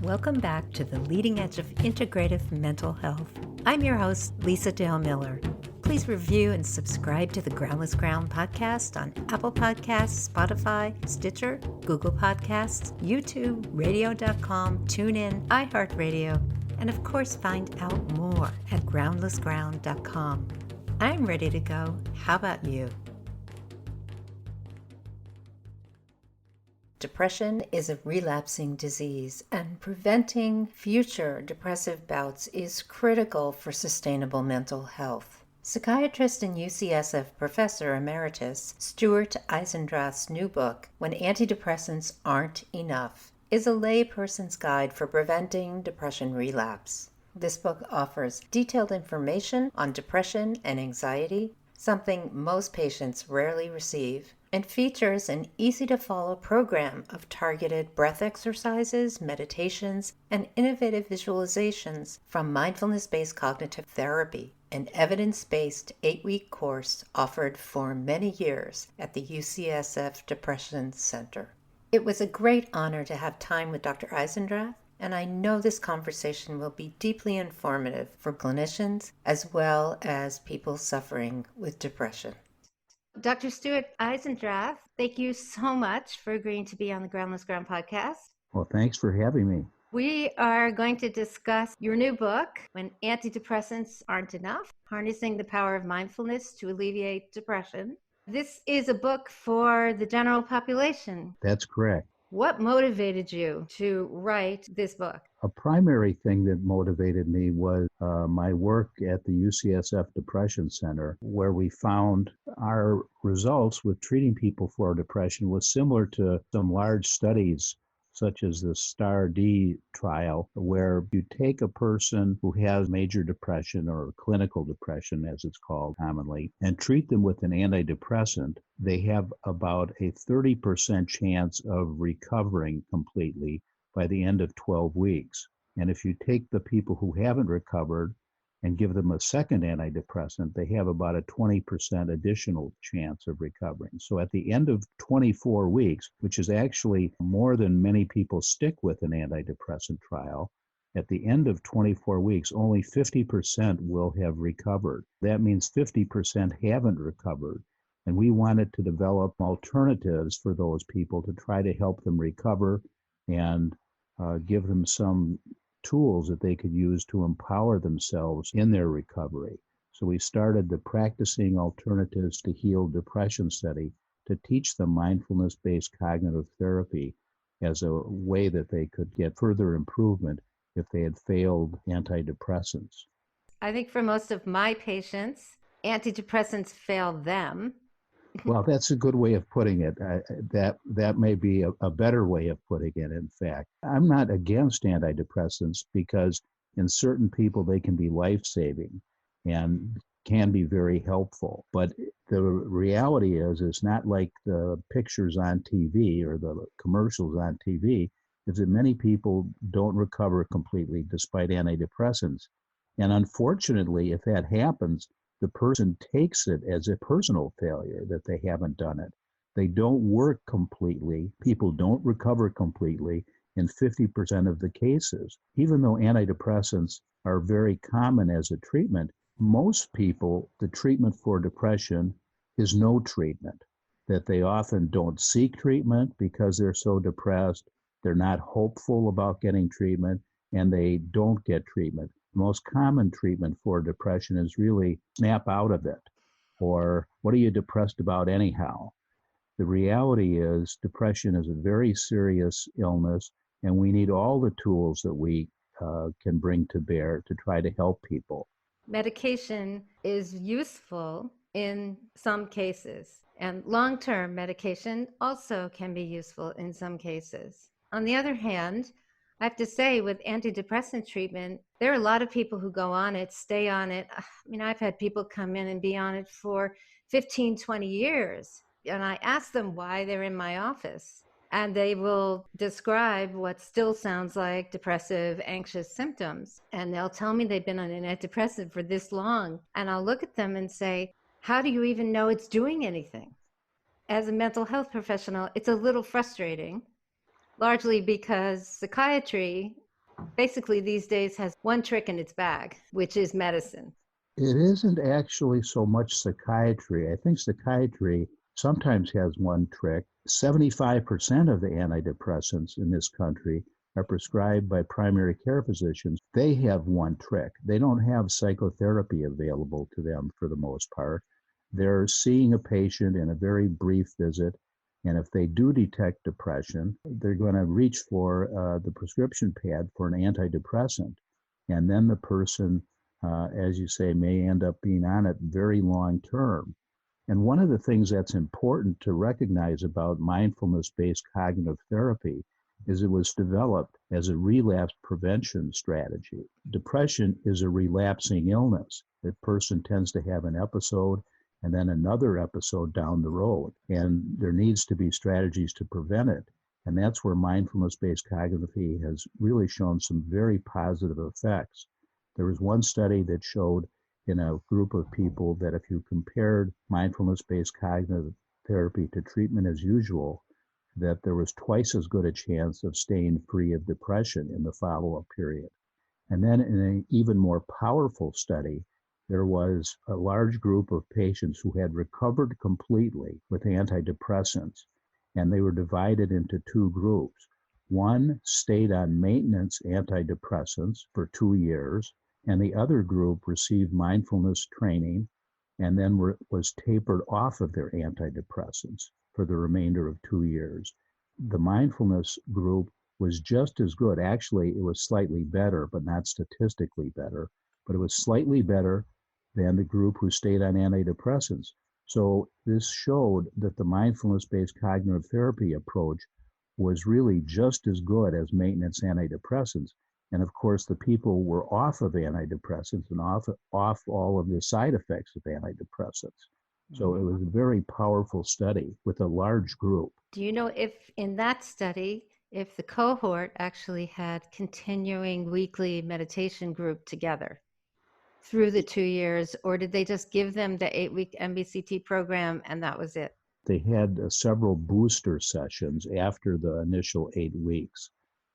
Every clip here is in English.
Welcome back to the leading edge of integrative mental health. I'm your host, Lisa Dale Miller. Please review and subscribe to the Groundless Ground podcast on Apple Podcasts, Spotify, Stitcher, Google Podcasts, YouTube, radio.com, TuneIn, iHeartRadio, and of course find out more at groundlessground.com. I'm ready to go. How about you? Depression is a relapsing disease, and preventing future depressive bouts is critical for sustainable mental health. Psychiatrist and UCSF Professor Emeritus Stuart Eisendrath's new book, When Antidepressants Aren't Enough, is a layperson's guide for preventing depression relapse. This book offers detailed information on depression and anxiety, something most patients rarely receive, and features an easy-to-follow program of targeted breath exercises, meditations, and innovative visualizations from mindfulness-based cognitive therapy, an evidence-based 8-week course offered for many years at the UCSF Depression Center. It was a great honor to have time with Dr. Eisendrath, and I know this conversation will be deeply informative for clinicians as well as people suffering with depression. Dr. Stuart Eisendrath, thank you so much for agreeing to be on the Groundless Ground podcast. Well, thanks for having me. We are going to discuss your new book, When Antidepressants Aren't Enough, Harnessing the Power of Mindfulness to Alleviate Depression. This is a book for the general population. That's correct. What motivated you to write this book? A primary thing that motivated me was my work at the UCSF Depression Center, where we found our results with treating people for depression was similar to some large studies, such as the STAR-D trial, where you take a person who has major depression or clinical depression, as it's called commonly, and treat them with an antidepressant. They have about a 30% chance of recovering completely by the end of 12 weeks. And if you take the people who haven't recovered and give them a second antidepressant, they have about a 20% additional chance of recovering. So at the end of 24 weeks, which is actually more than many people stick with an antidepressant trial, at the end of 24 weeks, only 50% will have recovered. That means 50% haven't recovered. And we wanted to develop alternatives for those people to try to help them recover and give them some tools that they could use to empower themselves in their recovery. So we started the Practicing Alternatives to Heal Depression study to teach them mindfulness-based cognitive therapy as a way that they could get further improvement if they had failed antidepressants. I think for most of my patients, antidepressants fail them. Well, that's a good way of putting it. That may be a better way of putting it, in fact. I'm not against antidepressants because in certain people they can be life-saving and can be very helpful. But the reality is it's not like the pictures on TV or the commercials on TV, is that many people don't recover completely despite antidepressants. And unfortunately, if that happens, the person takes it as a personal failure that they haven't done it. They don't work completely. People don't recover completely in 50% of the cases. Even though antidepressants are very common as a treatment, most people, the treatment for depression is no treatment, that they often don't seek treatment because they're so depressed. They're not hopeful about getting treatment, and they don't get treatment. The most common treatment for depression is really snap out of it, or what are you depressed about anyhow? The reality is depression is a very serious illness, and we need all the tools that we can bring to bear to try to help people. Medication is useful in some cases, and long-term medication also can be useful in some cases. On the other hand, I have to say, with antidepressant treatment, there are a lot of people who go on it, stay on it. I mean, I've had people come in and be on it for 15, 20 years. And I ask them why they're in my office. And they will describe what still sounds like depressive, anxious symptoms. And they'll tell me they've been on an antidepressant for this long. And I'll look at them and say, how do you even know it's doing anything? As a mental health professional, it's a little frustrating, largely because psychiatry Basically, these days has one trick in its bag, which is medicine. It isn't actually so much psychiatry. I think psychiatry sometimes has one trick. 75% of the antidepressants in this country are prescribed by primary care physicians. They have one trick. They don't have psychotherapy available to them for the most part. They're seeing a patient in a very brief visit, and if they do detect depression, they're going to reach for the prescription pad for an antidepressant. And then the person, as you say, may end up being on it very long term. And one of the things that's important to recognize about mindfulness based cognitive therapy is it was developed as a relapse prevention strategy. Depression is a relapsing illness. The person tends to have an episode and then another episode down the road, and there needs to be strategies to prevent it. And that's where mindfulness based cognitive therapy has really shown some very positive effects. There was one study that showed in a group of people that if you compared mindfulness-based cognitive therapy to treatment as usual, that there was twice as good a chance of staying free of depression in the follow-up period. And then in an even more powerful study, there was a large group of patients who had recovered completely with antidepressants, and they were divided into two groups. One stayed on maintenance antidepressants for 2 years, and the other group received mindfulness training and then was tapered off of their antidepressants for the remainder of 2 years. The mindfulness group was just as good. Actually, it was slightly better, but not statistically better, but it was slightly better than the group who stayed on antidepressants. So this showed that the mindfulness-based cognitive therapy approach was really just as good as maintenance antidepressants. And of course, the people were off of antidepressants and off all of the side effects of antidepressants. So it was a very powerful study with a large group. Do you know if in that study, if the cohort actually had continuing weekly meditation group together through the 2 years, or did they just give them the 8-week MBCT program and that was it? They had several booster sessions after the initial 8 weeks.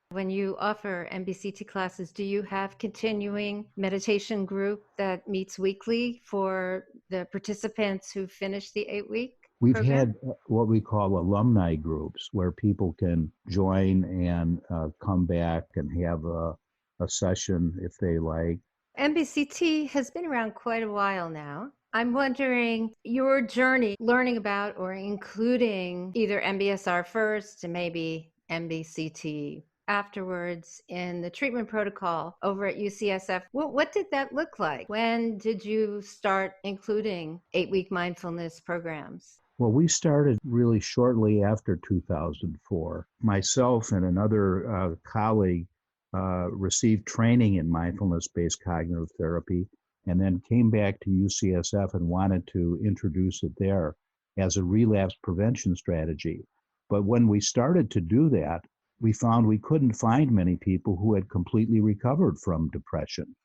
When you offer MBCT classes, do you have continuing meditation group that meets weekly for the participants who finish the 8-week We've program? had what we call alumni groups where people can join and come back and have a session if they like. MBCT has been around quite a while now. I'm wondering your journey learning about or including either MBSR first and maybe MBCT afterwards in the treatment protocol over at UCSF. What did that look like? When did you start including 8-week mindfulness programs? Well, we started really shortly after 2004. Myself and another colleague received training in mindfulness-based cognitive therapy and then came back to UCSF and wanted to introduce it there as a relapse prevention strategy. But when we started to do that, we found we couldn't find many people who had completely recovered from depression.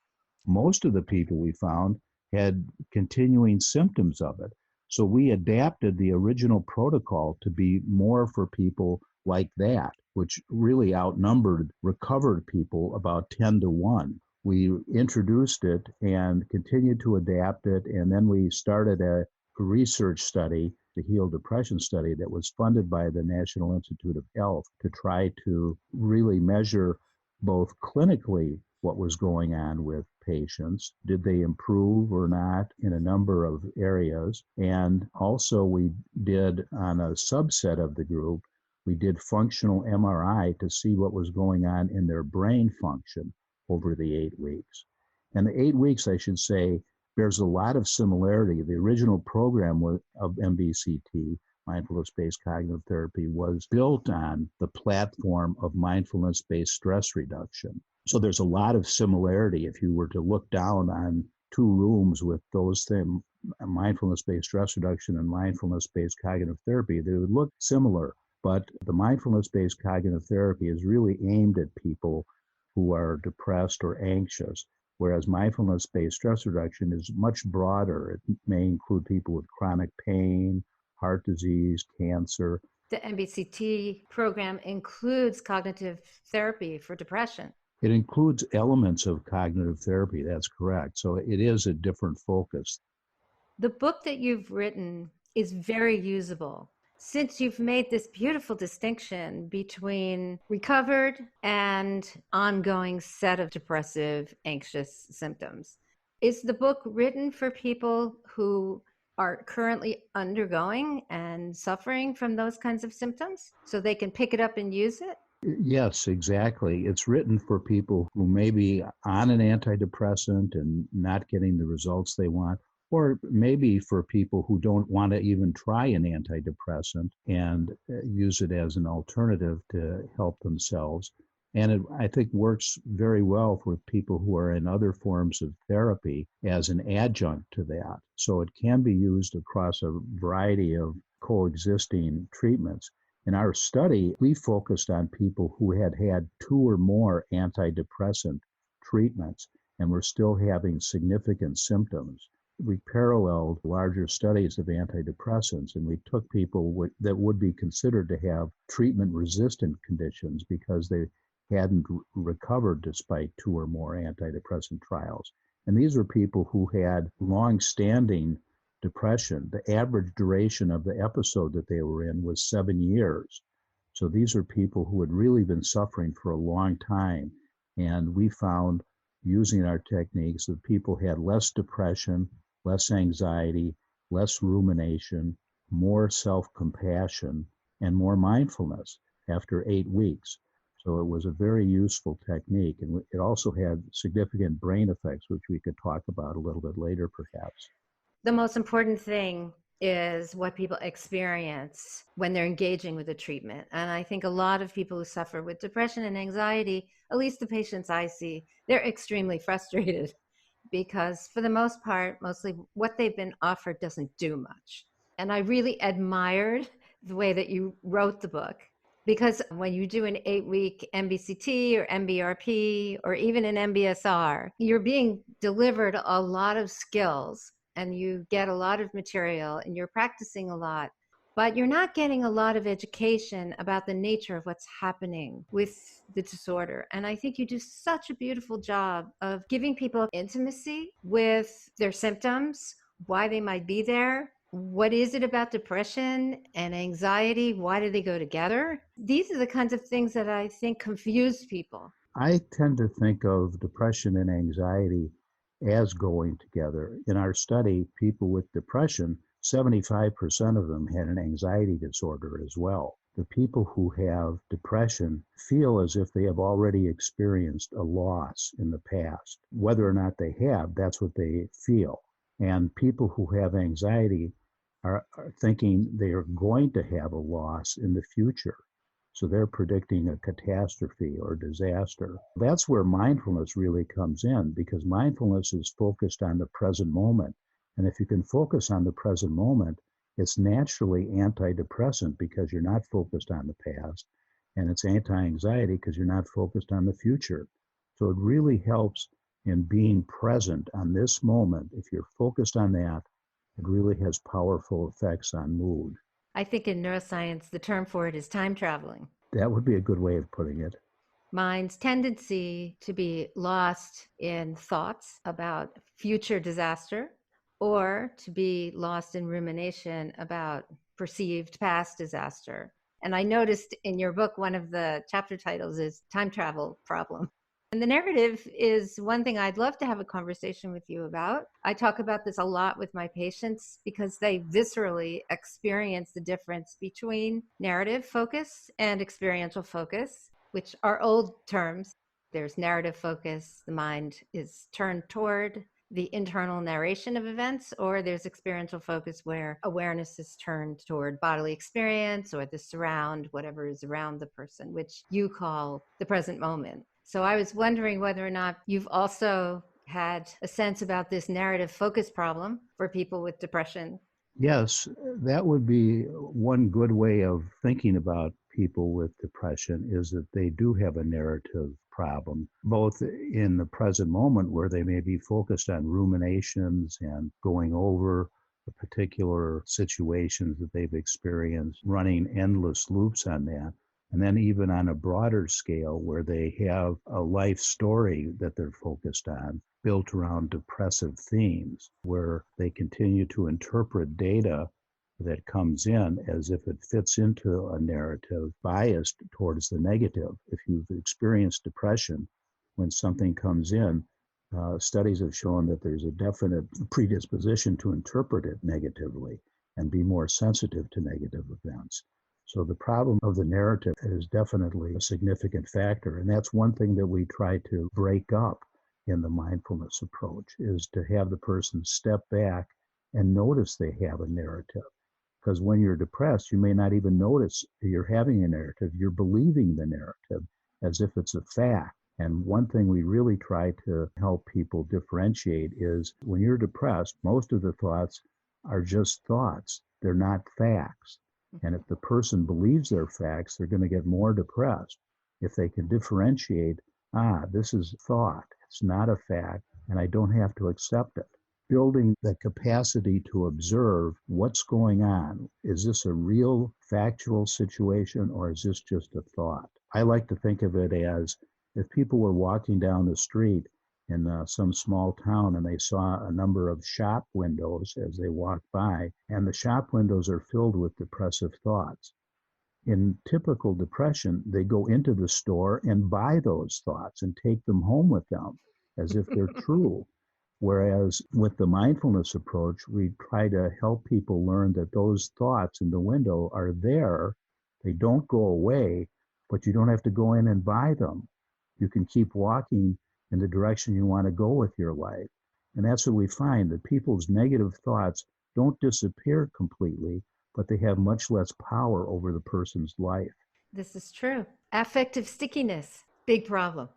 Most of the people we found had continuing symptoms of it. So we adapted the original protocol to be more for people like that, which really outnumbered recovered people about 10 to 1. We introduced it and continued to adapt it. And then we started a research study, the Heal Depression study, that was funded by the National Institute of Health to try to really measure both clinically what was going on with patients. Did they improve or not in a number of areas? And also we did on a subset of the group, we did functional MRI to see what was going on in their brain function over the 8 weeks. And the 8 weeks, I should say, bears a lot of similarity. The original program of MBCT, mindfulness-based cognitive therapy, was built on the platform of mindfulness-based stress reduction. So there's a lot of similarity. If you were to look down on two rooms with those things, mindfulness-based stress reduction and mindfulness-based cognitive therapy, they would look similar. But the mindfulness-based cognitive therapy is really aimed at people who are depressed or anxious, whereas mindfulness-based stress reduction is much broader. It may include people with chronic pain, heart disease, cancer. The MBCT program includes cognitive therapy for depression. It includes elements of cognitive therapy, that's correct. So it is a different focus. The book that you've written is very usable since you've made this beautiful distinction between recovered and ongoing set of depressive, anxious symptoms. Is the book written for people who are currently undergoing and suffering from those kinds of symptoms so they can pick it up and use it? Yes, exactly. It's written for people who may be on an antidepressant and not getting the results they want, or maybe for people who don't want to even try an antidepressant and use it as an alternative to help themselves. And it, I think, works very well for people who are in other forms of therapy as an adjunct to that. So it can be used across a variety of coexisting treatments. In our study, we focused on people who had had 2 or more antidepressant treatments and were still having significant symptoms. We paralleled larger studies of antidepressants, and we took people that would be considered to have treatment-resistant conditions because they hadn't recovered despite 2 or more antidepressant trials. And these were people who had long-standing depression. The average duration of the episode that they were in was 7 years. So these are people who had really been suffering for a long time. And we found using our techniques that people had less depression, less anxiety, less rumination, more self-compassion, and more mindfulness after 8 weeks. So it was a very useful technique. And it also had significant brain effects, which we could talk about a little bit later, perhaps. The most important thing is what people experience when they're engaging with the treatment. And I think a lot of people who suffer with depression and anxiety, at least the patients I see, they're extremely frustrated because for the most part, mostly what they've been offered doesn't do much. And I really admired the way that you wrote the book because when you do an 8-week MBCT or MBRP or even an MBSR, you're being delivered a lot of skills and you get a lot of material and you're practicing a lot, but you're not getting a lot of education about the nature of what's happening with the disorder. And I think you do such a beautiful job of giving people intimacy with their symptoms, why they might be there. What is it about depression and anxiety? Why do they go together? These are the kinds of things that I think confuse people. I tend to think of depression and anxiety as going together. In our study, people with depression, 75% of them had an anxiety disorder as well. The people who have depression feel as if they have already experienced a loss in the past. Whether or not they have, that's what they feel. And people who have anxiety are thinking they are going to have a loss in the future. So they're predicting a catastrophe or disaster. That's where mindfulness really comes in because mindfulness is focused on the present moment. And if you can focus on the present moment, it's naturally antidepressant because you're not focused on the past. And it's anti-anxiety because you're not focused on the future. So it really helps in being present on this moment. If you're focused on that, it really has powerful effects on mood. I think in neuroscience, the term for it is time traveling. That would be a good way of putting it. Mind's tendency to be lost in thoughts about future disaster or to be lost in rumination about perceived past disaster. And I noticed in your book, one of the chapter titles is Time Travel Problem. And the narrative is one thing I'd love to have a conversation with you about. I talk about this a lot with my patients because they viscerally experience the difference between narrative focus and experiential focus, which are old terms. There's narrative focus, the mind is turned toward the internal narration of events, or there's experiential focus where awareness is turned toward bodily experience or the surround, whatever is around the person, which you call the present moment. So I was wondering whether or not you've also had a sense about this narrative focus problem for people with depression. Yes, that would be one good way of thinking about people with depression is that they do have a narrative problem, both in the present moment where they may be focused on ruminations and going over the particular situations that they've experienced, running endless loops on that. And then even on a broader scale where they have a life story that they're focused on built around depressive themes, where they continue to interpret data that comes in as if it fits into a narrative biased towards the negative. If you've experienced depression, when something comes in, studies have shown that there's a definite predisposition to interpret it negatively and be more sensitive to negative events. So the problem of the narrative is definitely a significant factor. And that's one thing that we try to break up in the mindfulness approach, is to have the person step back and notice they have a narrative. Because when you're depressed, you may not even notice you're having a narrative. You're believing the narrative as if it's a fact. And one thing we really try to help people differentiate is when you're depressed, most of the thoughts are just thoughts. They're not facts. And if the person believes they're facts, they're going to get more depressed. If they can differentiate, this is thought, it's not a fact, and I don't have to accept it. Building the capacity to observe what's going on. Is this a real factual situation, or is this just a thought? I like to think of it as if people were walking down the street in some small town and they saw a number of shop windows as they walked by, and the shop windows are filled with depressive thoughts. In typical depression, they go into the store and buy those thoughts and take them home with them as if they're true. Whereas with the mindfulness approach, we try to help people learn that those thoughts in the window are there. They don't go away, but you don't have to go in and buy them. You can keep walking in the direction you want to go with your life. And that's what we find, that people's negative thoughts don't disappear completely, but they have much less power over the person's life. This is true. Affective stickiness, big problem.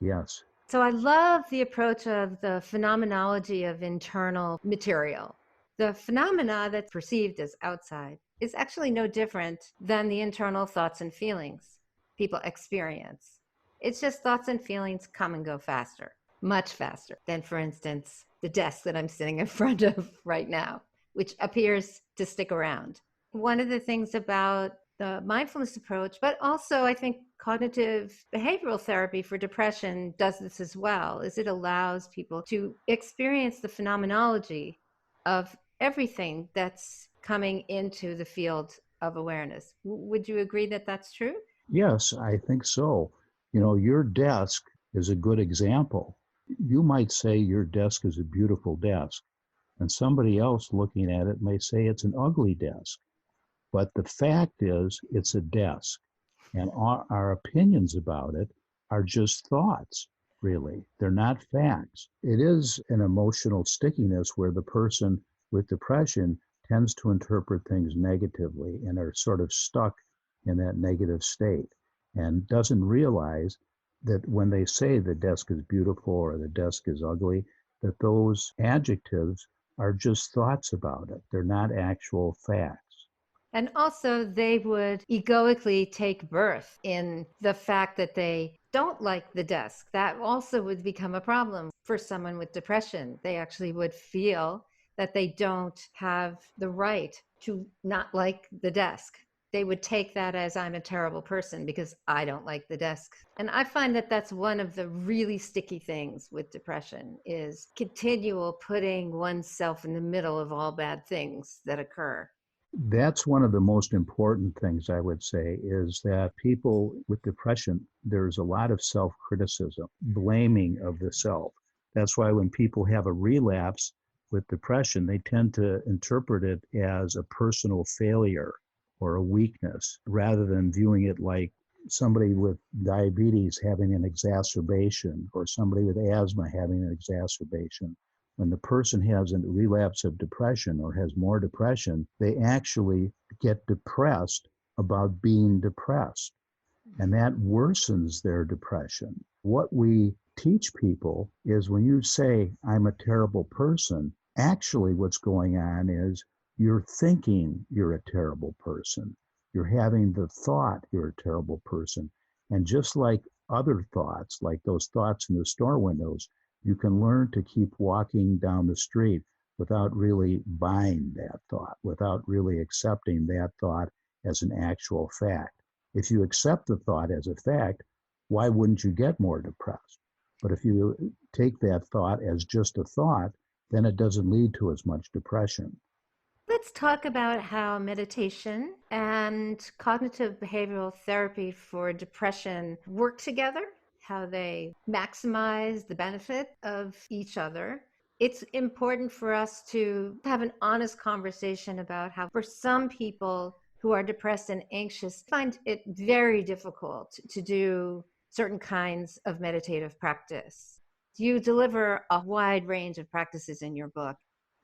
Yes. So I love the approach of the phenomenology of internal material. The phenomena that's perceived as outside is actually no different than the internal thoughts and feelings people experience. It's just thoughts and feelings come and go faster, much faster than, for instance, the desk that I'm sitting in front of right now, which appears to stick around. One of the things about the mindfulness approach, but also I think cognitive behavioral therapy for depression does this as well, is it allows people to experience the phenomenology of everything that's coming into the field of awareness. Would you agree that that's true? Yes, I think so. You know, your desk is a good example. You might say your desk is a beautiful desk, and somebody else looking at it may say it's an ugly desk. But the fact is, it's a desk, and our opinions about it are just thoughts, really. They're not facts. It is an emotional stickiness where the person with depression tends to interpret things negatively and are sort of stuck in that negative state and doesn't realize that when they say the desk is beautiful or the desk is ugly, that those adjectives are just thoughts about it. They're not actual facts. And also, they would egoically take birth in the fact that they don't like the desk. That also would become a problem for someone with depression. They actually would feel that they don't have the right to not like the desk. They would take that as I'm a terrible person because I don't like the desk. And I find that that's one of the really sticky things with depression is continual putting oneself in the middle of all bad things that occur. That's one of the most important things I would say is that people with depression, there's a lot of self-criticism, blaming of the self. That's why when people have a relapse with depression, they tend to interpret it as a personal failure or a weakness rather than viewing it like somebody with diabetes having an exacerbation or somebody with asthma having an exacerbation. When the person has a relapse of depression or has more depression, they actually get depressed about being depressed. And that worsens their depression. What we teach people is when you say, I'm a terrible person, actually what's going on is you're thinking you're a terrible person. You're having the thought you're a terrible person. And just like other thoughts, like those thoughts in the store windows, you can learn to keep walking down the street without really buying that thought, without really accepting that thought as an actual fact. If you accept the thought as a fact, why wouldn't you get more depressed? But if you take that thought as just a thought, then it doesn't lead to as much depression. Let's talk about how meditation and cognitive behavioral therapy for depression work together, how they maximize the benefit of each other. It's important for us to have an honest conversation about how, for some people who are depressed and anxious, find it very difficult to do certain kinds of meditative practice. You deliver a wide range of practices in your book,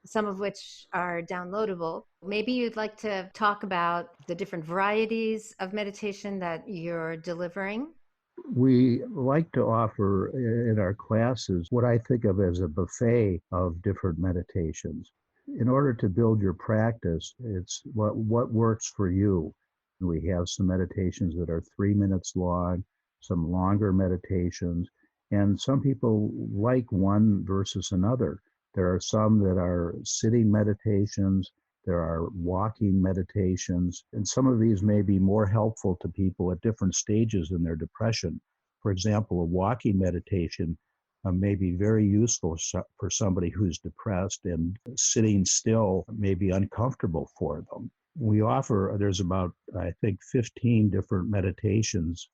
some of which are downloadable. Maybe you'd like to talk about the different varieties of meditation that you're delivering. We like to offer in our classes what I think of as a buffet of different meditations. In order to build your practice, it's what works for you. We have some meditations that are 3 minutes long, some longer meditations, and some people like one versus another. There are some that are sitting meditations, there are walking meditations, and some of these may be more helpful to people at different stages in their depression. For example, a walking meditation may be very useful for somebody who's depressed, and sitting still may be uncomfortable for them. There's about, I think, 15 different meditations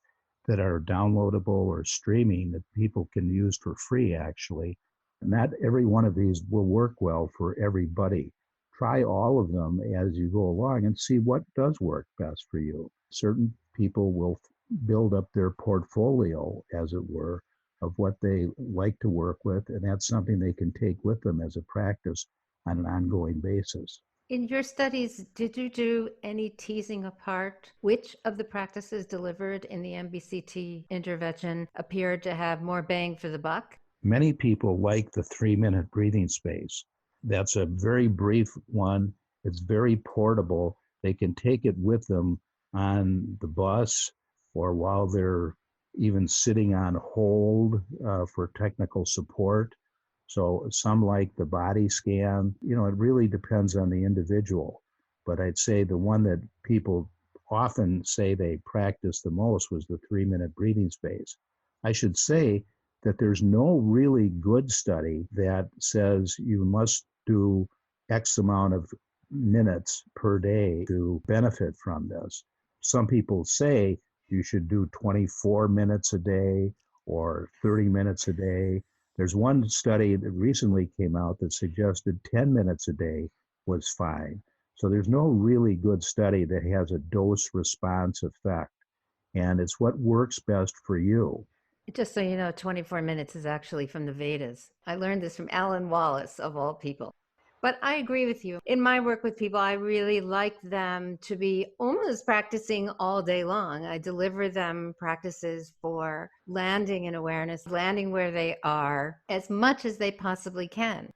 that are downloadable or streaming that people can use for free, actually. Not every one of these will work well for everybody. Try all of them as you go along and see what does work best for you. Certain people will build up their portfolio, as it were, of what they like to work with, and that's something they can take with them as a practice on an ongoing basis. In your studies, did you do any teasing apart which of the practices delivered in the MBCT intervention appeared to have more bang for the buck? Many people like the 3 minute breathing space. That's a very brief one. It's very portable. They can take it with them on the bus or while they're even sitting on hold for technical support. So some like the body scan. It really depends on the individual. But I'd say the one that people often say they practice the most was the 3 minute breathing space. I should say that there's no really good study that says you must do X amount of minutes per day to benefit from this. Some people say you should do 24 minutes a day or 30 minutes a day. There's one study that recently came out that suggested 10 minutes a day was fine. So there's no really good study that has a dose response effect. And it's what works best for you. Just so you know, 24 minutes is actually from the Vedas. I learned this from Alan Wallace, of all people. But I agree with you. In my work with people, I really like them to be almost practicing all day long. I deliver them practices for landing in awareness, landing where they are as much as they possibly can.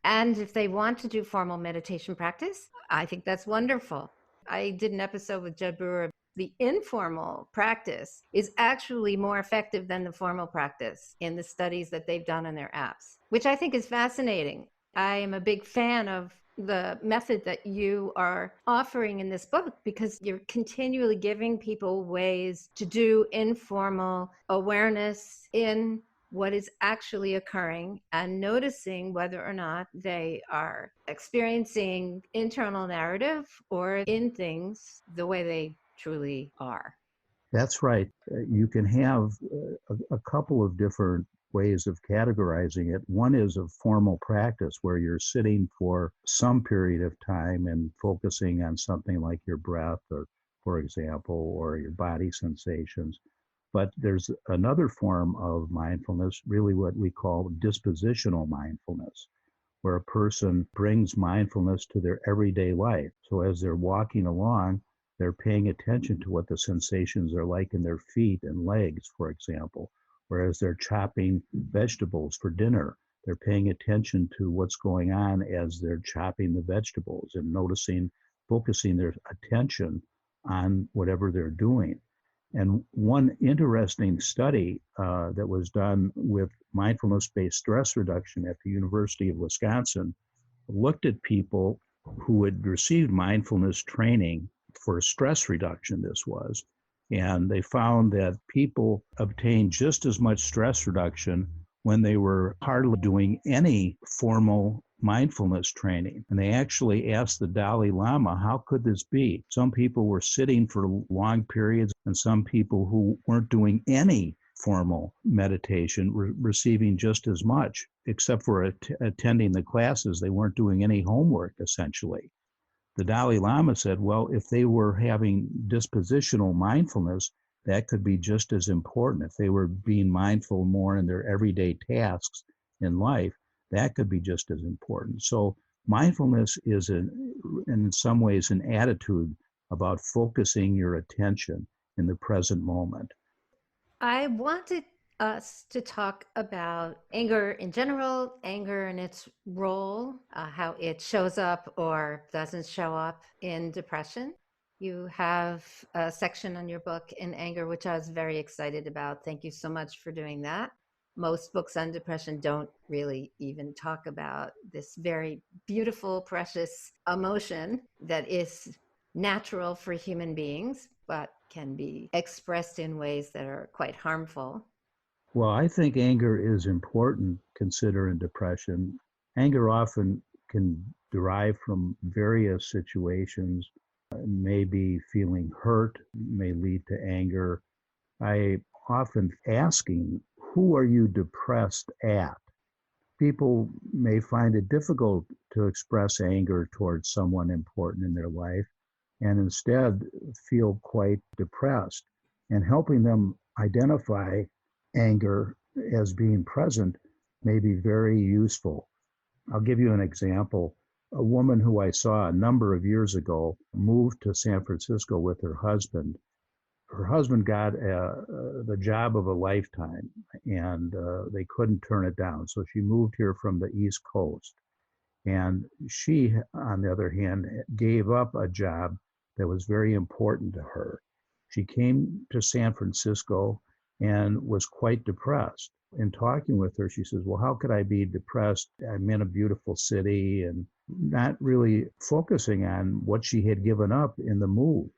And if they want to do formal meditation practice, I think that's wonderful. I did an episode with Judd Brewer. The informal practice is actually more effective than the formal practice in the studies that they've done on their apps, which I think is fascinating. I am a big fan of the method that you are offering in this book because you're continually giving people ways to do informal awareness in what is actually occurring and noticing whether or not they are experiencing internal narrative or in things the way they truly are. That's right. You can have a couple of different ways of categorizing it. One is a formal practice where you're sitting for some period of time and focusing on something like your breath, or, for example, or your body sensations. But there's another form of mindfulness, really what we call dispositional mindfulness, where a person brings mindfulness to their everyday life. So as they're walking along, they're paying attention to what the sensations are like in their feet and legs, for example. Whereas they're chopping vegetables for dinner, they're paying attention to what's going on as they're chopping the vegetables and noticing, focusing their attention on whatever they're doing. And one interesting study that was done with mindfulness-based stress reduction at the University of Wisconsin looked at people who had received mindfulness training for stress reduction, this was, And they found that people obtained just as much stress reduction when they were hardly doing any formal mindfulness training. And they actually asked the Dalai Lama, how could this be? Some people were sitting for long periods, and some people who weren't doing any formal meditation were receiving just as much, except for attending the classes. They weren't doing any homework, essentially. The Dalai Lama said, well, if they were having dispositional mindfulness, that could be just as important. If they were being mindful more in their everyday tasks in life, that could be just as important. So mindfulness is, in some ways, an attitude about focusing your attention in the present moment. I wanted us to talk about anger in general, anger and its role, how it shows up or doesn't show up in depression. You have a section on your book in anger, which I was very excited about. Thank you so much for doing that. Most books on depression don't really even talk about this very beautiful, precious emotion that is natural for human beings, but can be expressed in ways that are quite harmful. Well, I think anger is important considering depression. Anger often can derive from various situations. Maybe feeling hurt may lead to anger. I often asking, who are you depressed at? People may find it difficult to express anger towards someone important in their life and instead feel quite depressed. And helping them identify anger as being present may be very useful. I'll give you an example. A woman who I saw a number of years ago moved to San Francisco with her husband. Her husband got the job of a lifetime, and they couldn't turn it down. So she moved here from the East Coast. And she, on the other hand, gave up a job that was very important to her. She came to San Francisco and was quite depressed. In talking with her, she says, well, how could I be depressed? I'm in a beautiful city, and not really focusing on what she had given up in the move.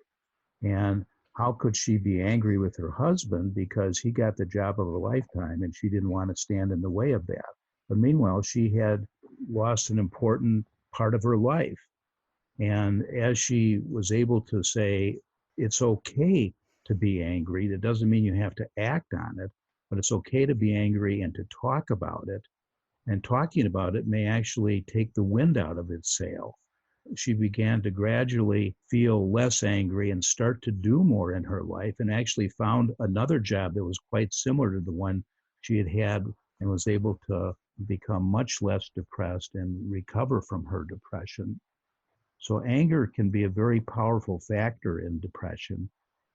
And how could she be angry with her husband because he got the job of a lifetime and she didn't want to stand in the way of that? But meanwhile, she had lost an important part of her life. And as she was able to say, it's okay to be angry, that doesn't mean you have to act on it, but it's okay to be angry and to talk about it. And talking about it may actually take the wind out of its sail. She began to gradually feel less angry and start to do more in her life, and actually found another job that was quite similar to the one she had had, and was able to become much less depressed and recover from her depression. So anger can be a very powerful factor in depression.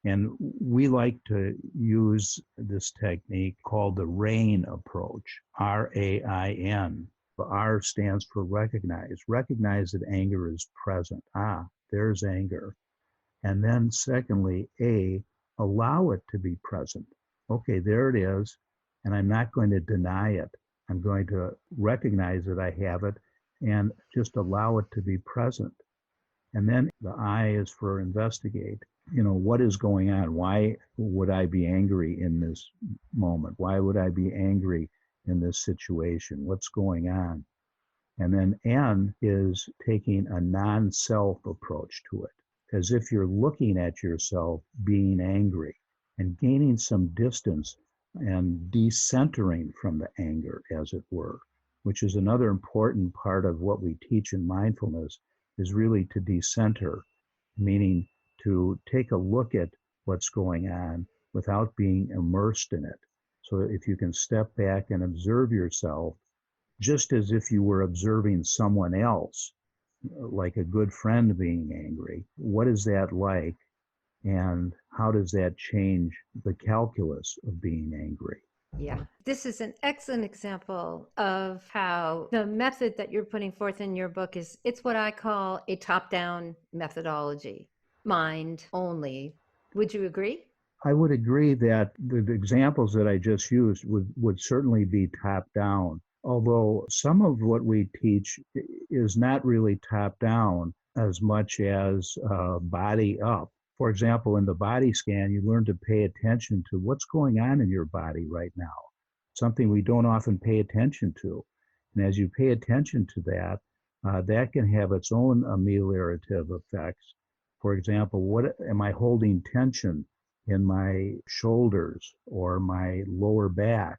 And we like to use this technique called the RAIN approach, RAIN. R stands for recognize. Recognize that anger is present. Ah, there's anger. And then secondly, allow it to be present. Okay, there it is. And I'm not going to deny it. I'm going to recognize that I have it and just allow it to be present. And then the I is for investigate. What is going on? Why would I be angry in this moment? Why would I be angry in this situation? What's going on? And then N is taking a non-self approach to it, as if you're looking at yourself being angry and gaining some distance and decentering from the anger, as it were, which is another important part of what we teach in mindfulness, is really to decenter, meaning to take a look at what's going on without being immersed in it. So if you can step back and observe yourself, just as if you were observing someone else, like a good friend being angry, what is that like? And how does that change the calculus of being angry? Yeah, this is an excellent example of how the method that you're putting forth in your book it's what I call a top-down methodology, mind only. Would you agree? I would agree that the examples that I just used would certainly be top down, although some of what we teach is not really top down as much as body up. For example, in the body scan, you learn to pay attention to what's going on in your body right now, something we don't often pay attention to. And as you pay attention to that, that can have its own ameliorative effects. For example, what am I holding tension in my shoulders or my lower back,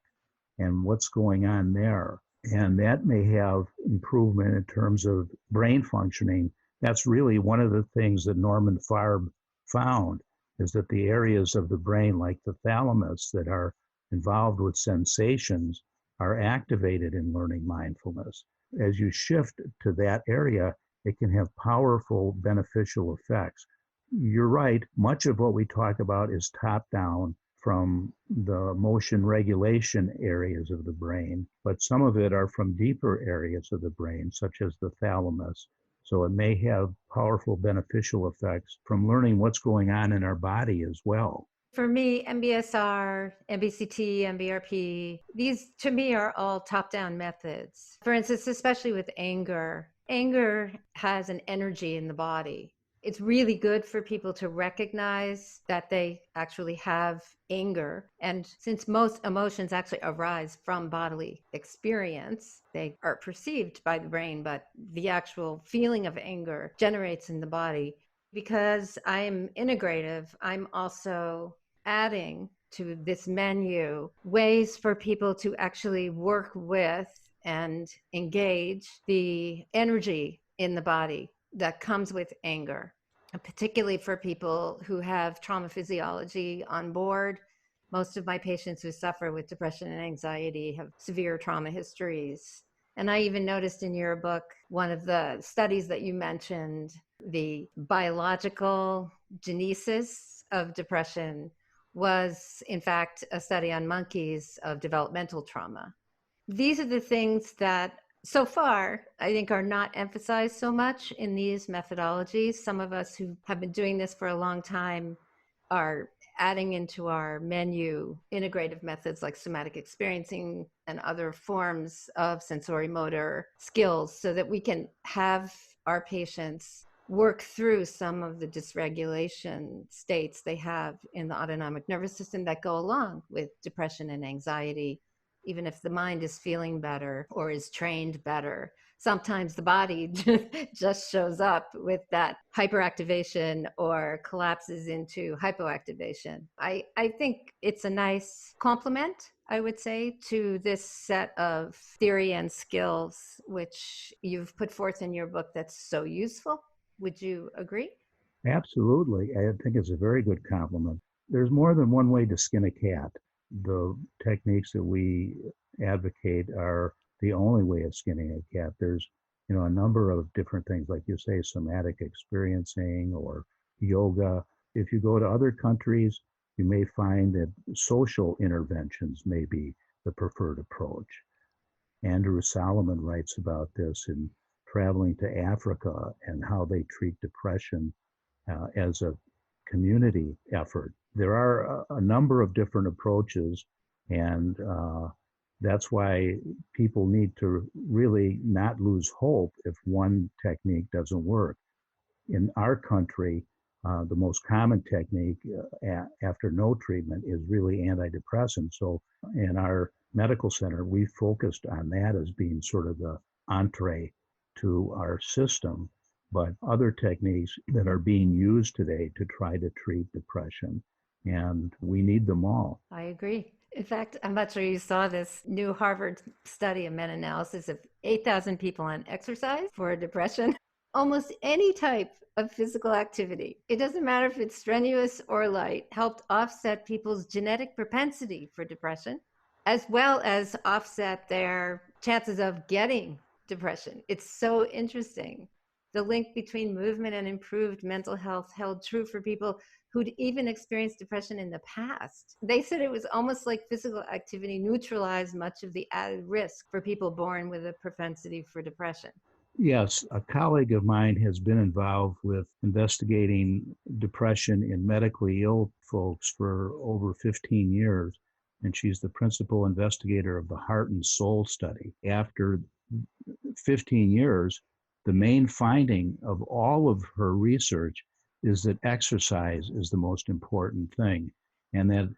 and what's going on there? And that may have improvement in terms of brain functioning. That's really one of the things that Norman Farb found, is that the areas of the brain, like the thalamus, that are involved with sensations are activated in learning mindfulness. As you shift to that area, it can have powerful beneficial effects. You're right, much of what we talk about is top down from the motion regulation areas of the brain, but some of it are from deeper areas of the brain, such as the thalamus. So it may have powerful beneficial effects from learning what's going on in our body as well. For me, MBSR, MBCT, MBRP, these to me are all top-down methods. For instance, especially with anger. Anger has an energy in the body. It's really good for people to recognize that they actually have anger. And since most emotions actually arise from bodily experience, they are perceived by the brain, but the actual feeling of anger generates in the body. Because I'm integrative, I'm also adding to this menu ways for people to actually work with and engage the energy in the body that comes with anger, particularly for people who have trauma physiology on board. Most of my patients who suffer with depression and anxiety have severe trauma histories. And I even noticed in your book, one of the studies that you mentioned, the biological genesis of depression was, in fact, a study on monkeys of developmental trauma. These are the things that so far, I think, are not emphasized so much in these methodologies. Some of us who have been doing this for a long time are adding into our menu integrative methods like somatic experiencing and other forms of sensory motor skills so that we can have our patients work through some of the dysregulation states they have in the autonomic nervous system that go along with depression and anxiety. Even if the mind is feeling better or is trained better, sometimes the body just shows up with that hyperactivation or collapses into hypoactivation. I think it's a nice complement, I would say, to this set of theory and skills which you've put forth in your book that's so useful. Would you agree? Absolutely. I think it's a very good compliment. There's more than one way to skin a cat. The techniques that we advocate are the only way of skinning a cat. There's, a number of different things, like you say, somatic experiencing or yoga. If you go to other countries, you may find that social interventions may be the preferred approach. Andrew Solomon writes about this in Traveling to Africa and how they treat depression as a community effort. There are a number of different approaches, and that's why people need to really not lose hope if one technique doesn't work. In our country, the most common technique after no treatment is really antidepressants. So in our medical center, we focused on that as being sort of the entree to our system. But other techniques that are being used today to try to treat depression, and we need them all. I agree. In fact, I'm not sure you saw this new Harvard study, a meta-analysis of 8,000 people on exercise for depression. Almost any type of physical activity, it doesn't matter if it's strenuous or light, helped offset people's genetic propensity for depression, as well as offset their chances of getting depression. It's so interesting. The link between movement and improved mental health held true for people who'd even experienced depression in the past. They said it was almost like physical activity neutralized much of the added risk for people born with a propensity for depression. Yes, a colleague of mine has been involved with investigating depression in medically ill folks for over 15 years, and she's the principal investigator of the Heart and Soul study. After 15 years, the main finding of all of her research is that exercise is the most important thing. And that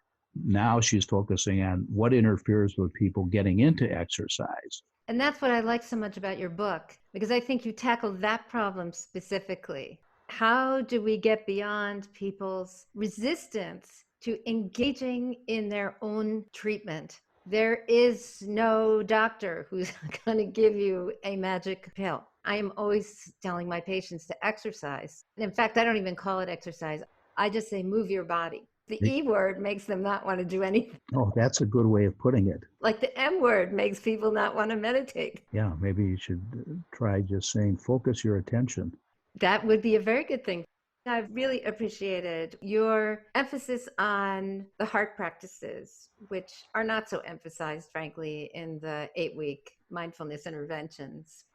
now she's focusing on what interferes with people getting into exercise. And that's what I like so much about your book, because I think you tackle that problem specifically. How do we get beyond people's resistance to engaging in their own treatment? There is no doctor who's going to give you a magic pill. I am always telling my patients to exercise. In fact, I don't even call it exercise. I just say move your body. The E word makes them not want to do anything. Oh, that's a good way of putting it. Like the M word makes people not want to meditate. Yeah, maybe you should try just saying, focus your attention. That would be a very good thing. I've really appreciated your emphasis on the heart practices, which are not so emphasized, frankly, in the 8-week mindfulness interventions.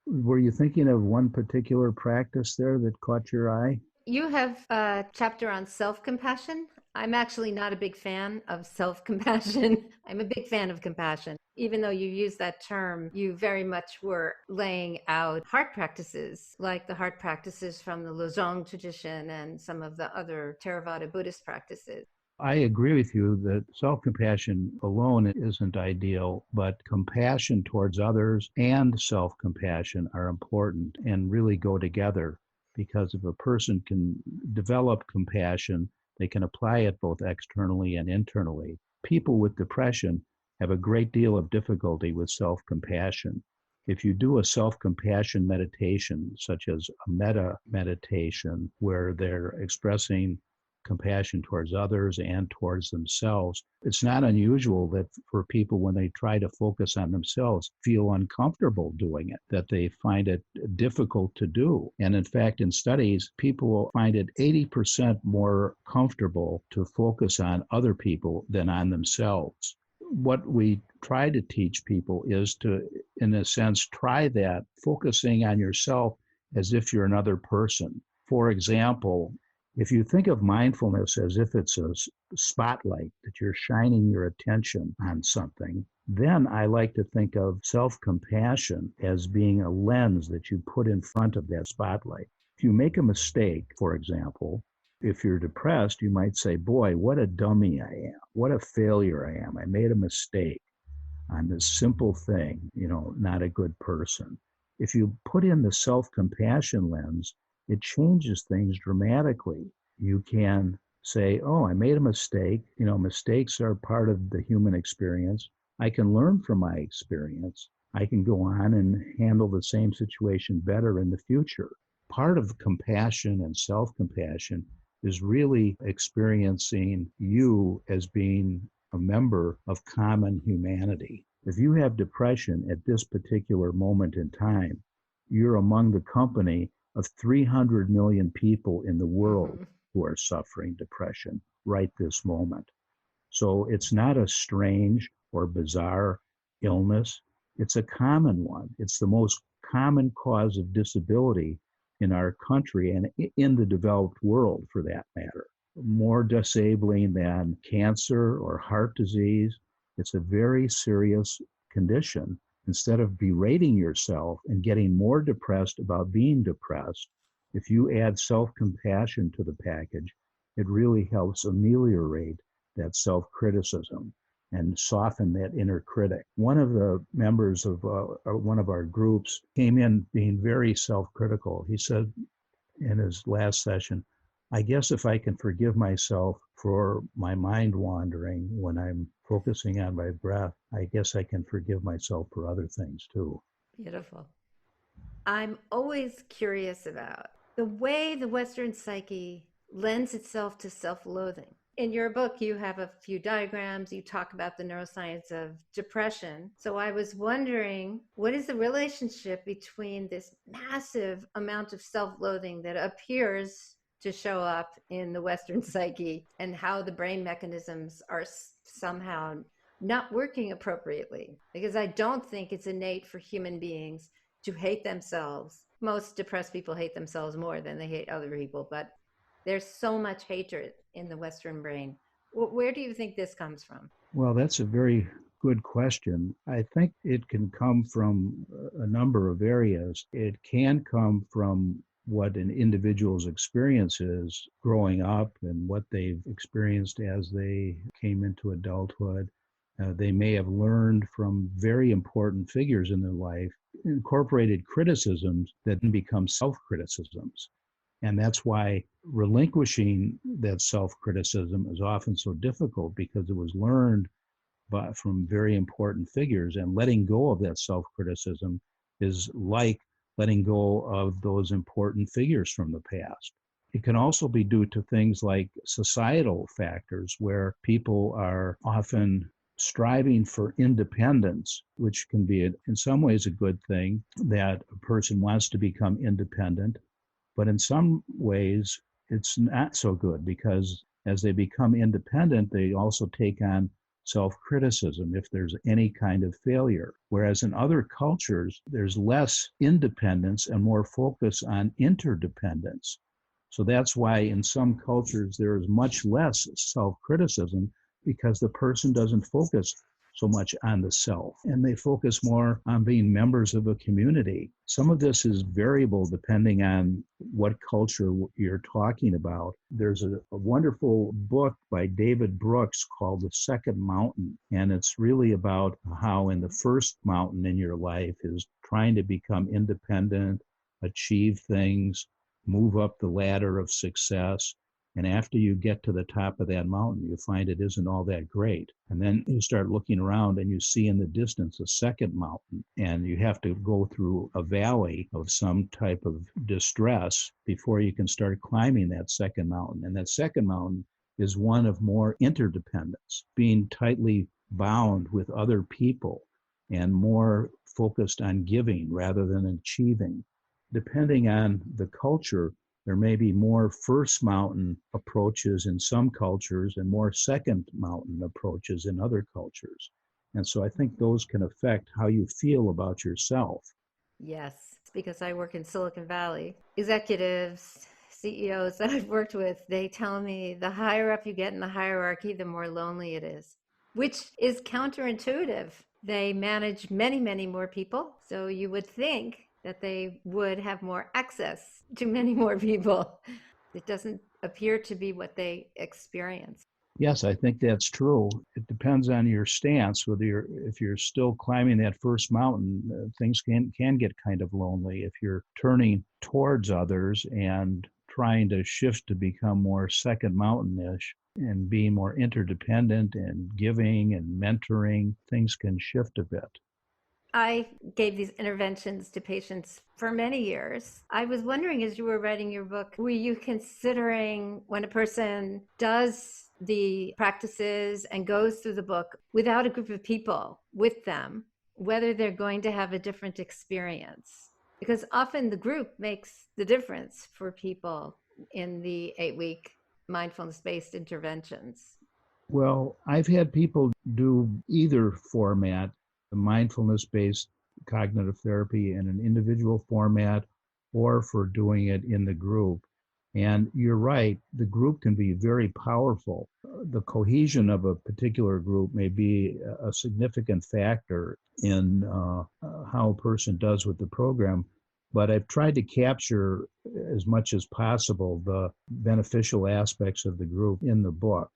Were you thinking of one particular practice there that caught your eye? You have a chapter on self-compassion. I'm actually not a big fan of self-compassion. I'm a big fan of compassion. Even though you use that term, you very much were laying out heart practices, like the heart practices from the Lojong tradition and some of the other Theravada Buddhist practices. I agree with you that self-compassion alone isn't ideal, but compassion towards others and self-compassion are important and really go together, because if a person can develop compassion, they can apply it both externally and internally. People with depression have a great deal of difficulty with self-compassion. If you do a self-compassion meditation, such as a metta meditation, where they're expressing compassion towards others and towards themselves, it's not unusual that for people, when they try to focus on themselves, feel uncomfortable doing it, that they find it difficult to do. And in fact, in studies, people find it 80% more comfortable to focus on other people than on themselves. What we try to teach people is to, in a sense, try that, focusing on yourself as if you're another person. For example, if you think of mindfulness as if it's a spotlight, that you're shining your attention on something, then I like to think of self-compassion as being a lens that you put in front of that spotlight. If you make a mistake, for example, if you're depressed, you might say, boy, what a dummy I am. What a failure I am. I made a mistake on this simple thing, not a good person. If you put in the self-compassion lens, it changes things dramatically. You can say, oh, I made a mistake. Mistakes are part of the human experience. I can learn from my experience. I can go on and handle the same situation better in the future. Part of compassion and self-compassion is really experiencing you as being a member of common humanity. If you have depression at this particular moment in time, you're among the company of 300 million people in the world who are suffering depression right this moment. So it's not a strange or bizarre illness. It's a common one. It's the most common cause of disability in our country and in the developed world, for that matter. More disabling than cancer or heart disease. It's a very serious condition. Instead of berating yourself and getting more depressed about being depressed, if you add self-compassion to the package, it really helps ameliorate that self-criticism and soften that inner critic. One of the members of one of our groups came in being very self-critical. He said in his last session, I guess if I can forgive myself for my mind wandering when I'm focusing on my breath, I guess I can forgive myself for other things too. Beautiful. I'm always curious about the way the Western psyche lends itself to self-loathing. In your book, you have a few diagrams. You talk about the neuroscience of depression. So I was wondering, what is the relationship between this massive amount of self-loathing that appears to show up in the Western psyche and how the brain mechanisms are somehow not working appropriately? Because I don't think it's innate for human beings to hate themselves. Most depressed people hate themselves more than they hate other people, but there's so much hatred in the Western brain. Where do you think this comes from? Well, that's a very good question. I think it can come from a number of areas. It can come from what an individual's experience is growing up and what they've experienced as they came into adulthood. They may have learned from very important figures in their life, incorporated criticisms that then become self criticisms. And that's why relinquishing that self criticism is often so difficult because it was learned from very important figures, and letting go of that self criticism is like letting go of those important figures from the past. It can also be due to things like societal factors where people are often striving for independence, which can be in some ways a good thing that a person wants to become independent. But in some ways, it's not so good because as they become independent, they also take on self criticism if there's any kind of failure. Whereas in other cultures, there's less independence and more focus on interdependence. So that's why in some cultures, there is much less self criticism because the person doesn't focus so much on the self and they focus more on being members of a community. Some of this is variable depending on what culture you're talking about. There's a wonderful book by David Brooks called The Second Mountain, and it's really about how in the first mountain in your life is trying to become independent, achieve things, move up the ladder of success. And after you get to the top of that mountain, you find it isn't all that great. And then you start looking around and you see in the distance a second mountain, and you have to go through a valley of some type of distress before you can start climbing that second mountain. And that second mountain is one of more interdependence, being tightly bound with other people and more focused on giving rather than achieving. Depending on the culture, there may be more first mountain approaches in some cultures and more second mountain approaches in other cultures. And so I think those can affect how you feel about yourself. Yes, because I work in Silicon Valley. Executives, CEOs that I've worked with, they tell me the higher up you get in the hierarchy, the more lonely it is, which is counterintuitive. They manage many, many more people. So you would think that they would have more access to many more people. It doesn't appear to be what they experience. Yes, I think that's true. It depends on your stance. Whether if you're still climbing that first mountain, things can get kind of lonely. If you're turning towards others and trying to shift to become more second mountainish and being more interdependent and giving and mentoring, things can shift a bit. I gave these interventions to patients for many years. I was wondering, as you were writing your book, were you considering when a person does the practices and goes through the book without a group of people with them, whether they're going to have a different experience? Because often the group makes the difference for people in the 8-week mindfulness based interventions. Well, I've had people do either format, the mindfulness based cognitive therapy in an individual format or for doing it in the group. And you're right, the group can be very powerful. The cohesion of a particular group may be a significant factor in how a person does with the program. But I've tried to capture as much as possible the beneficial aspects of the group in the book.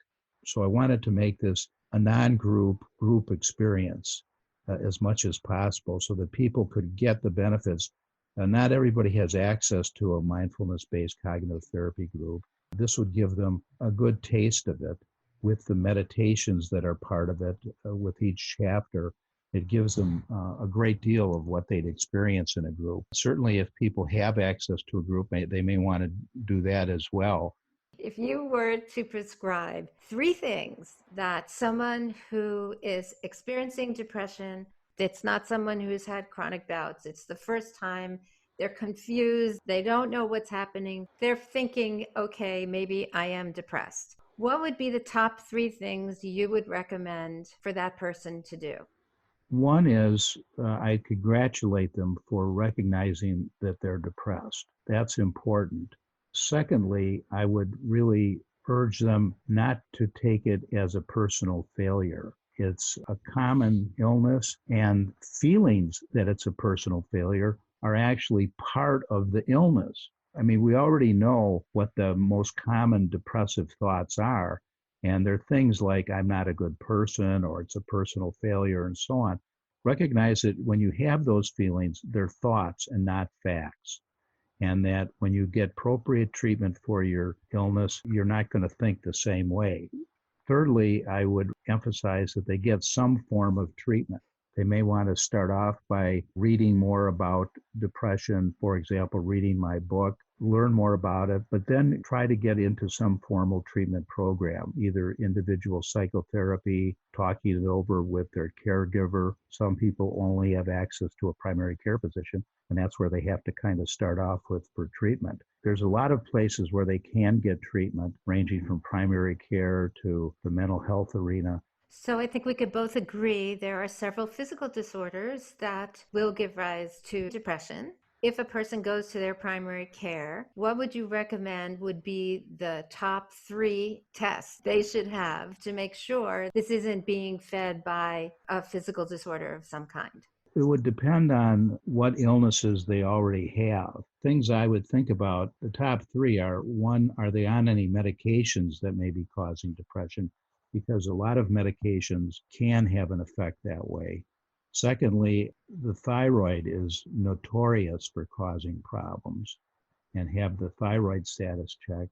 So I wanted to make this a non-group group experience as much as possible so that people could get the benefits. Not everybody has access to a mindfulness-based cognitive therapy group. This would give them a good taste of it with the meditations that are part of it with each chapter. It gives them a great deal of what they'd experience in a group. Certainly, if people have access to a group, they may want to do that as well. If you were to prescribe 3 things that someone who is experiencing depression, it's not someone who's had chronic bouts, it's the first time, they're confused, they don't know what's happening, they're thinking, okay, maybe I am depressed. What would be the top 3 things you would recommend for that person to do? One is I congratulate them for recognizing that they're depressed. That's important. Secondly, I would really urge them not to take it as a personal failure. It's a common illness, and feelings that it's a personal failure are actually part of the illness. I mean, we already know what the most common depressive thoughts are. And they're things like, I'm not a good person, or it's a personal failure, and so on. Recognize that when you have those feelings, they're thoughts and not facts. And that when you get appropriate treatment for your illness, you're not going to think the same way. Thirdly, I would emphasize that they get some form of treatment. They may want to start off by reading more about depression, for example, reading my book, learn more about it, but then try to get into some formal treatment program, either individual psychotherapy, talking it over with their caregiver. Some people only have access to a primary care physician, and that's where they have to kind of start off with for treatment. There's a lot of places where they can get treatment, ranging from primary care to the mental health arena. So I think we could both agree there are several physical disorders that will give rise to depression. If a person goes to their primary care, what would you recommend would be the top 3 tests they should have to make sure this isn't being fed by a physical disorder of some kind? It would depend on what illnesses they already have. Things I would think about, the top 3 are: one, are they on any medications that may be causing depression? Because a lot of medications can have an effect that way. Secondly, the thyroid is notorious for causing problems, and have the thyroid status checked.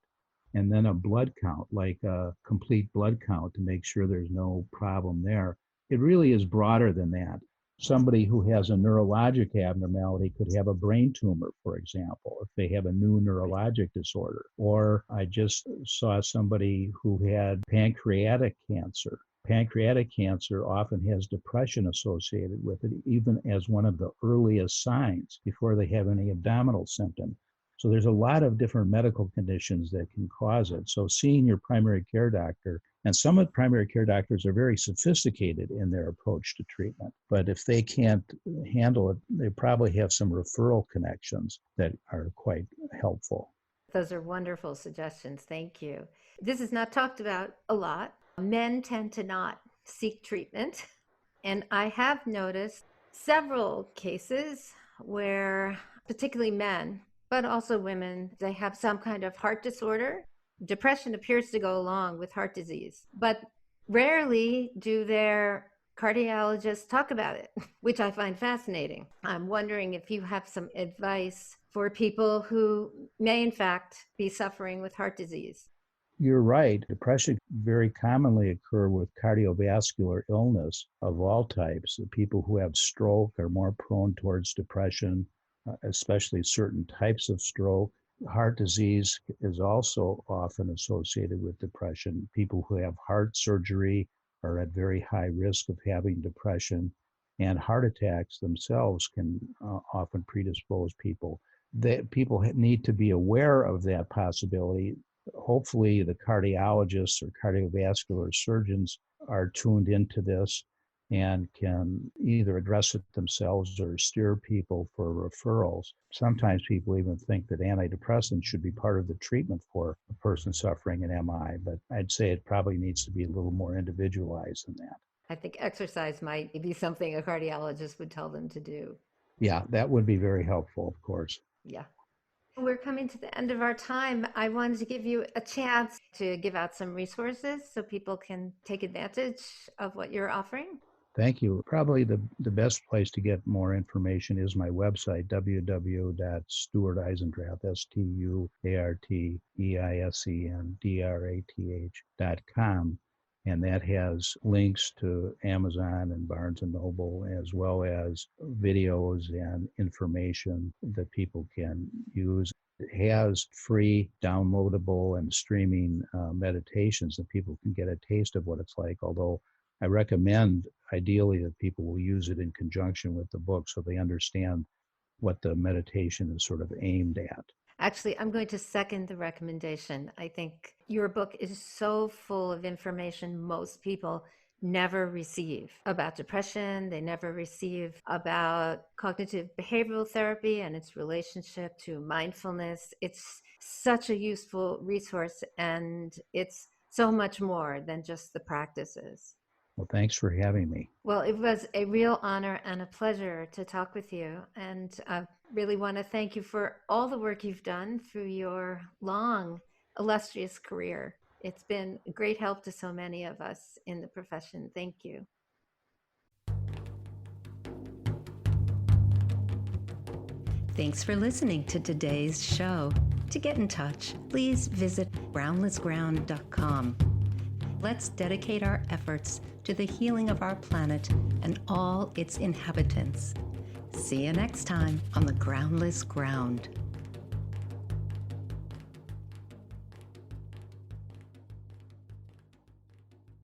And then a blood count, like a complete blood count, to make sure there's no problem there. It really is broader than that. Somebody who has a neurologic abnormality could have a brain tumor, for example, if they have a new neurologic disorder. Or I just saw somebody who had pancreatic cancer. Pancreatic cancer often has depression associated with it, even as one of the earliest signs before they have any abdominal symptom. So there's a lot of different medical conditions that can cause it. So seeing your primary care doctor, and some of the primary care doctors are very sophisticated in their approach to treatment, but if they can't handle it, they probably have some referral connections that are quite helpful. Those are wonderful suggestions. Thank you. This is not talked about a lot. Men tend to not seek treatment. And I have noticed several cases where, particularly men, but also women, they have some kind of heart disorder. Depression appears to go along with heart disease, but rarely do their cardiologists talk about it, which I find fascinating. I'm wondering if you have some advice for people who may, in fact, be suffering with heart disease. You're right. Depression very commonly occur with cardiovascular illness of all types. The people who have stroke are more prone towards depression, especially certain types of stroke. Heart disease is also often associated with depression. People who have heart surgery are at very high risk of having depression, and heart attacks themselves can often predispose people. That people need to be aware of that possibility. Hopefully the cardiologists or cardiovascular surgeons are tuned into this and can either address it themselves or steer people for referrals. Sometimes people even think that antidepressants should be part of the treatment for a person suffering an MI, but I'd say it probably needs to be a little more individualized than that. I think exercise might be something a cardiologist would tell them to do. Yeah, that would be very helpful, of course. Yeah. We're coming to the end of our time. I wanted to give you a chance to give out some resources so people can take advantage of what you're offering. Thank you. Probably the best place to get more information is my website, www.stuarteisendrath, StuartEisendrath.com. And that has links to Amazon and Barnes and Noble, as well as videos and information that people can use. It has free downloadable and streaming meditations that people can get a taste of what it's like, although I recommend ideally that people will use it in conjunction with the book so they understand what the meditation is sort of aimed at. Actually, I'm going to second the recommendation. I think your book is so full of information most people never receive about depression. They never receive about cognitive behavioral therapy and its relationship to mindfulness. It's such a useful resource, and it's so much more than just the practices. Well, thanks for having me. Well, it was a real honor and a pleasure to talk with you. And I really want to thank you for all the work you've done through your long, illustrious career. It's been a great help to so many of us in the profession. Thank you. Thanks for listening to today's show. To get in touch, please visit groundlessground.com. Let's dedicate our efforts to the healing of our planet and all its inhabitants. See you next time on the Groundless Ground.